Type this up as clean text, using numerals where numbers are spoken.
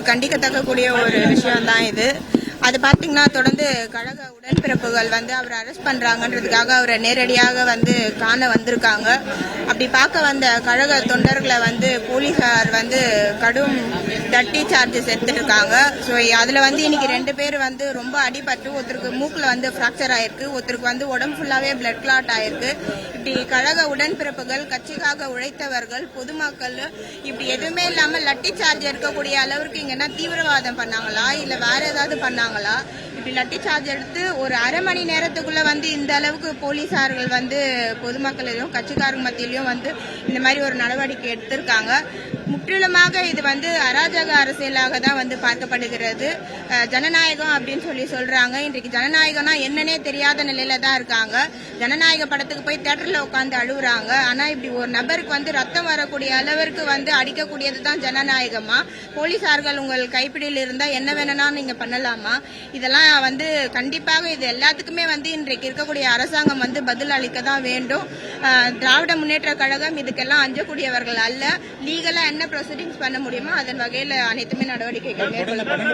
கண்டிக்கத்தக்கக்கூடிய ஒரு விஷயம் தான் இது. அது பாத்தீங்கன்னா தொடர்ந்து கழக உடன்பிறப்புகள் அவரை அரெஸ்ட் பண்றாங்கன்றதுக்காக அவரை நேரடியாக காண வந்திருக்காங்க. அப்படி பார்க்க வந்த கழக தொண்டர்களை போலீசார் கடும் டட்டி சார்ஜஸ் எடுத்துட்டு இருக்காங்க. ஸோ அதுல இன்னைக்கு 2 பேர் ரொம்ப அடிபட்டு ஒருத்தருக்கு மூக்குல பிராக்சர் ஆயிருக்கு, ஒருத்தருக்கு உடம்பு ஃபுல்லாவே பிளட் கிளாட் ஆயிருக்கு. இப்படி கழக உடன்பிறப்புகள், கட்சிக்காக உழைத்தவர்கள், பொதுமக்கள் இப்படி எதுவுமே இல்லாம லட்டி சார்ஜ் இருக்கக்கூடிய அளவுக்கு இங்கன்னா தீவிரவாதம் பண்ணாங்களா இல்ல வேற ஏதாவது பண்ணாங்களா? இப்படி லட்டி சார்ஜ் எடுத்து ஒரு அரை மணி நேரத்துக்குள்ள இந்த அளவுக்கு போலீசார்கள் பொதுமக்களிலும் கட்சிக்காரங்க மத்தியிலும் இந்த மாதிரி ஒரு நடவடிக்கை எடுத்திருக்காங்க. முற்றிலுமாக இது அராஜக அரசியலாக தான் பார்க்கப்படுகிறது. ஜனநாயகம் அப்படின்னு சொல்றாங்க. இன்றைக்கு ஜனநாயகம்னா என்னன்னே தெரியாத நிலையில தான் இருக்காங்க. ஜனநாயக படத்துக்கு போய் தியேட்டர்ல உட்காந்து அழுகுறாங்க. ஆனா இப்படி ஒரு நபருக்கு ரத்தம் வரக்கூடிய அளவிற்கு அடிக்கக்கூடியது தான் ஜனநாயகமா? போலீசார்கள் உங்கள் கைப்பிடியில் இருந்தா என்ன வேணும்னா நீங்க பண்ணலாமா? இதெல்லாம் கண்டிப்பாக இது எல்லாத்துக்குமே இன்றைக்கு இருக்கக்கூடிய அரசாங்கம் பதில் அளிக்க தான் வேண்டும். திராவிட முன்னேற்ற கழகம் இதுக்கெல்லாம் அஞ்சக்கூடியவர்கள் அல்ல. லீகலா என்ன ப்ரொசீடிங்ஸ் பண்ண முடியுமோ அதன் வகையில் அனைத்துமே நடவடிக்கைகள் மேற்கொள்ளப்படும்.